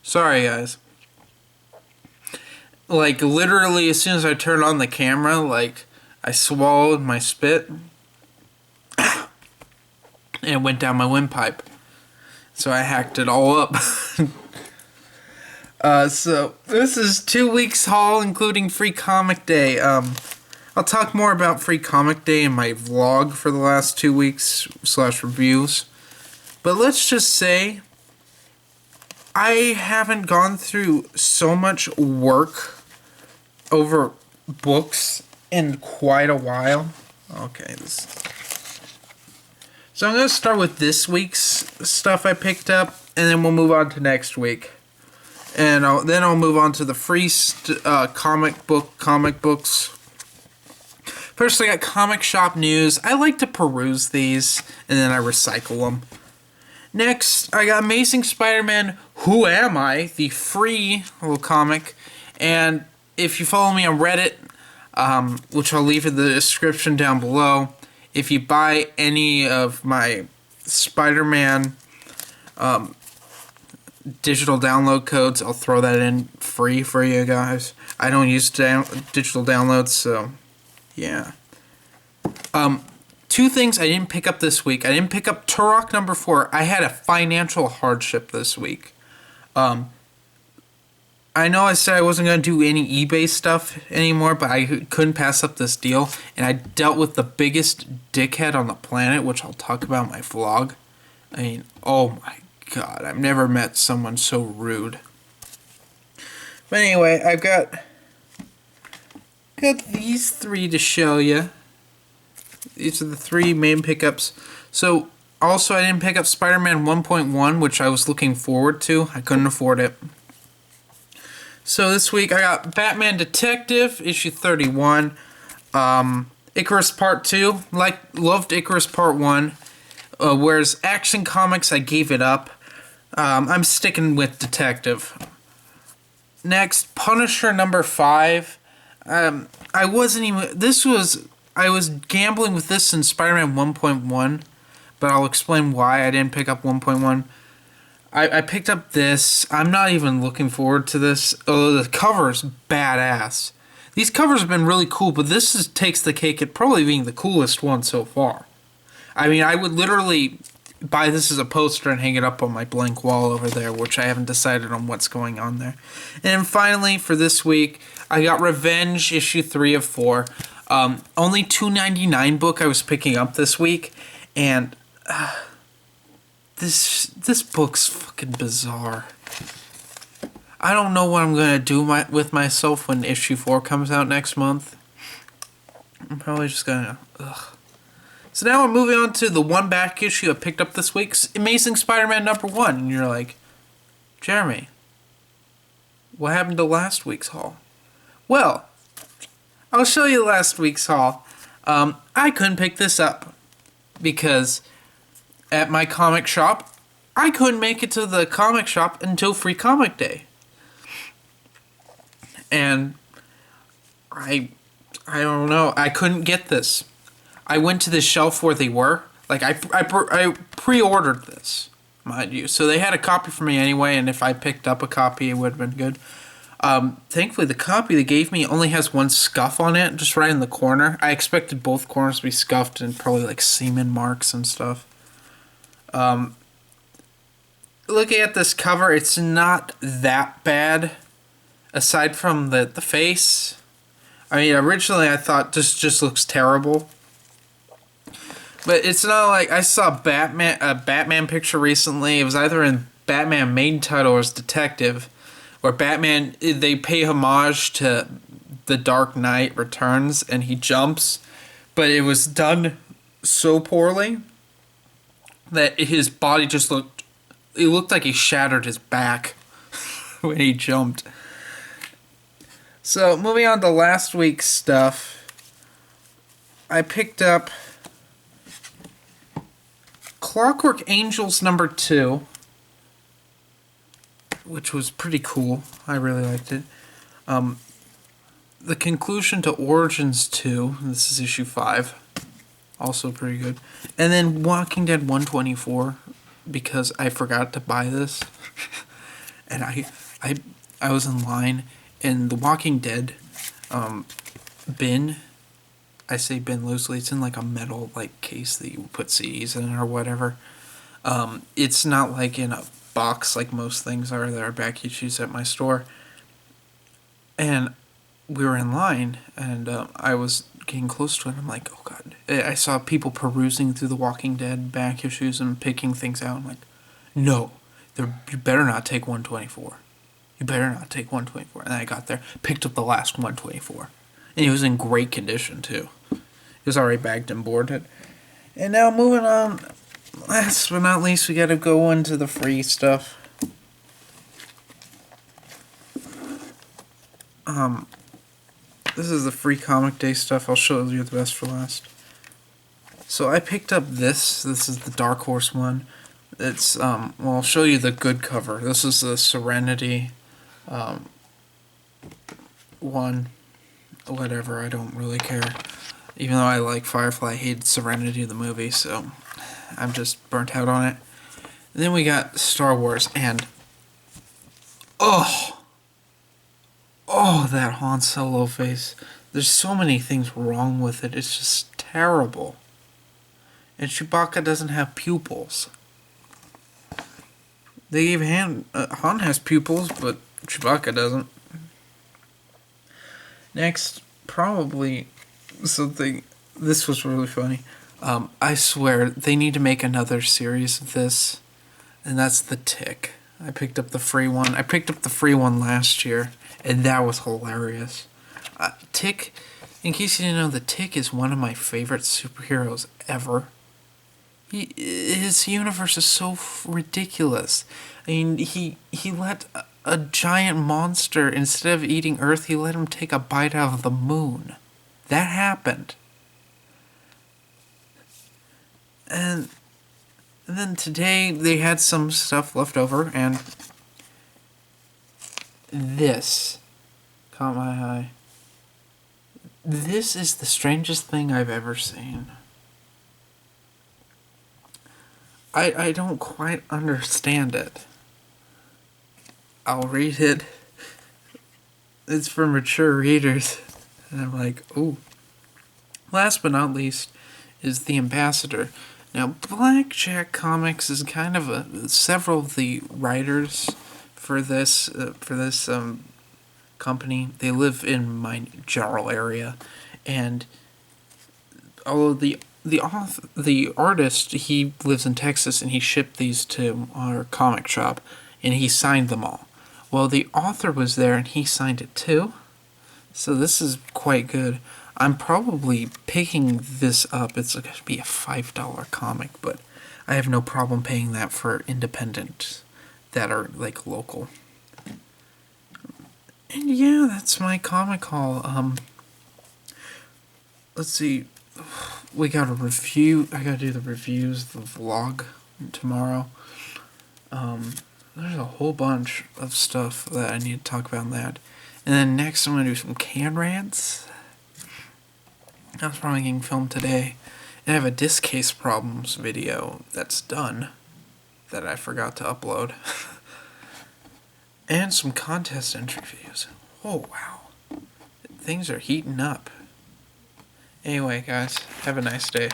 Sorry, guys. Like, literally, as soon as I turned on the camera, like, I swallowed my spit and it went down my windpipe. So I hacked it all up. So this is 2 weeks haul, including Free Comic Day. I'll talk more about Free Comic Day in my vlog for the last 2 weeks / reviews. But let's just say I haven't gone through so much work over books in quite a while. Okay, so I'm going to start with this week's stuff I picked up, and then we'll move on to next week. And then I'll move on to the free comic books. First, I got comic shop news. I like to peruse these, and then I recycle them. Next, I got Amazing Spider-Man, Who Am I? The free little comic. And if you follow me on Reddit, which I'll leave in the description down below, if you buy any of my Spider-Man digital download codes, I'll throw that in free for you guys. I don't use digital downloads, so yeah. 2 things I didn't pick up this week. I didn't pick up Turok #4. I had a financial hardship this week. I know I said I wasn't going to do any eBay stuff anymore, but I couldn't pass up this deal. And I dealt with the biggest dickhead on the planet, which I'll talk about in my vlog. I mean, oh my god, I've never met someone so rude. But anyway, I've got these 3 to show you. These are the 3 main pickups. So, also I didn't pick up Spider-Man 1.1, which I was looking forward to. I couldn't afford it. So this week I got Batman Detective, issue 31. Icarus Part 2. Loved Icarus Part 1. Whereas Action Comics, I gave it up. I'm sticking with Detective. Next, Punisher #5. I was gambling with this in Spider-Man 1.1, but I'll explain why I didn't pick up 1.1. I picked up this. I'm not even looking forward to this. Oh, the cover is badass. These covers have been really cool, but this takes the cake at probably being the coolest one so far. I mean, I would literally buy this as a poster and hang it up on my blank wall over there, which I haven't decided on what's going on there. And finally, for this week, I got Revenge, issue 3 of 4. Only $2.99 book I was picking up this week, and this book's fucking bizarre. I don't know what I'm gonna do with myself when issue 4 comes out next month. I'm probably just gonna So now we're moving on to the one back issue I picked up this week, Amazing Spider-Man #1, and you're like, Jeremy, what happened to last week's haul? Well, I'll show you last week's haul. I couldn't pick this up because at my comic shop, I couldn't make it to the comic shop until Free Comic Day. And I don't know, I couldn't get this. I went to the shelf where they were. Like, I pre-ordered this, mind you. So they had a copy for me anyway, and if I picked up a copy, it would have been good. Thankfully, the copy they gave me only has one scuff on it, just right in the corner. I expected both corners to be scuffed and probably like semen marks and stuff. Looking at this cover, it's not that bad, aside from the face. I mean, originally I thought this just looks terrible. But it's not like I saw a Batman picture recently. It was either in Batman main title or as Detective, where Batman, they pay homage to The Dark Knight Returns and he jumps, but it was done so poorly that his body just looked like he shattered his back when he jumped. So moving on to last week's stuff, I picked up Clockwork Angels #2, which was pretty cool. I really liked it. The Conclusion to Origins 2, this is issue 5, also pretty good. And then Walking Dead 124, because I forgot to buy this, and I was in line, and The Walking Dead bin. I say bin loosely. It's in like a metal like case that you put CDs in or whatever. It's not like in a box like most things are that are back issues at my store. And we were in line, and I was getting close to it. I'm like, oh god! I saw people perusing through The Walking Dead back issues and picking things out. I'm like, no, you better not take 124. You better not take 124. And I got there, picked up the last 124, and it was in great condition too. It was already bagged and boarded. And now moving on. Last but not least, we got to go into the free stuff. This is the free comic day stuff. I'll show you the best for last. So I picked up this. This is the Dark Horse one. It's, well, I'll show you the good cover. This is the Serenity, one. Whatever, I don't really care. Even though I like Firefly, I hated Serenity the movie, so I'm just burnt out on it. And then we got Star Wars, and oh, that Han Solo face. There's so many things wrong with it. It's just terrible. And Chewbacca doesn't have pupils. They gave Han has pupils, but Chewbacca doesn't. Next, probably something. This was really funny. I swear they need to make another series of this, and that's The Tick. I picked up the free one. I picked up the free one last year, and that was hilarious. Tick, in case you didn't know, The Tick is one of my favorite superheroes ever. His universe is so ridiculous. I mean, he let a giant monster, instead of eating Earth, he let him take a bite out of the moon. That happened. And then today they had some stuff left over, and this caught my eye. This is the strangest thing I've ever seen. I don't quite understand it. I'll read it. It's for mature readers. And I'm like, ooh. Last but not least is The Ambassador. Now, Blackjack Comics is kind of several of the writers for this company. They live in my general area, and although the artist, he lives in Texas, and he shipped these to our comic shop, and he signed them all. Well, the author was there, and he signed it too. So this is quite good. I'm probably picking this up. It's going to be a $5 comic, but I have no problem paying that for independent that are like local. And yeah, that's my comic haul. Let's see. We got a review. I gotta do the reviews, the vlog tomorrow. There's a whole bunch of stuff that I need to talk about in that. And then next I'm gonna do some can rants. That's probably getting filmed today. And I have a disc case problems video that's done that I forgot to upload. And some contest interviews. Oh wow. Things are heating up. Anyway, guys, have a nice day.